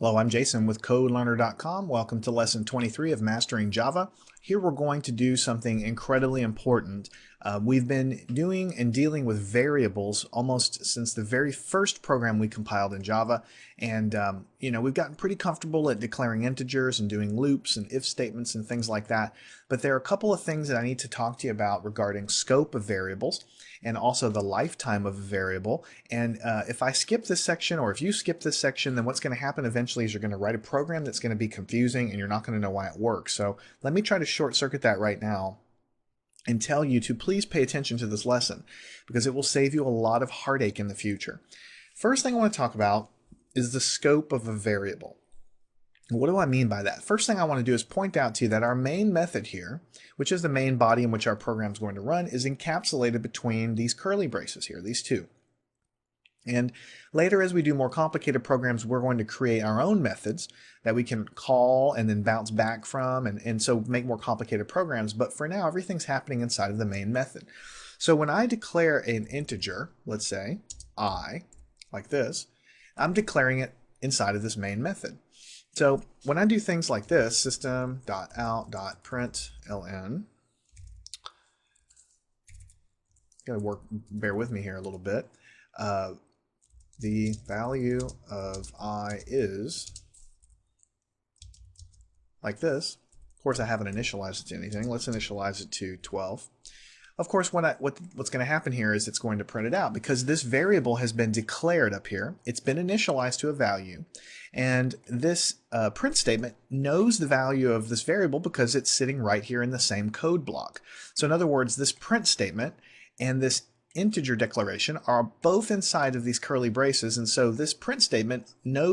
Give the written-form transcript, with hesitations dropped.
Hello, I'm Jason with CodeLearner.com. Welcome to lesson 23 of Mastering Java. Here we're going to do something incredibly important. We've been doing and dealing with variables almost since the very first program we compiled in Java. And, we've gotten pretty comfortable at declaring integers and doing loops and if statements and things like that. But there are a couple of things that I need to talk to you about regarding scope of variables and also the lifetime of a variable. And if I skip this section, or if you skip this section, then what's going to happen eventually is you're going to write a program that's going to be confusing and you're not going to know why it works. So let me try to short circuit that right now and tell you to please pay attention to this lesson because it will save you a lot of heartache in the future. First thing I want to talk about is the scope of a variable. What do I mean by that? First thing I want to do is point out to you that our main method here, which is the main body in which our program is going to run, is encapsulated between these curly braces here, these two. And later, as we do more complicated programs, we're going to create our own methods that we can call and then bounce back from, and so make more complicated programs. But for now, everything's happening inside of the main method. So when I declare an integer, let's say I, like this, I'm declaring it inside of this main method. So when I do things like this, system.out.println, bear with me here a little bit. The value of I is like this. Of course, I haven't initialized it to anything. Let's initialize it to 12. Of course, what's going to happen here is it's going to print it out because this variable has been declared up here. It's been initialized to a value. And this print statement knows the value of this variable because it's sitting right here in the same code block. So in other words, this print statement and this integer declaration are both inside of these curly braces. And so this print statement knows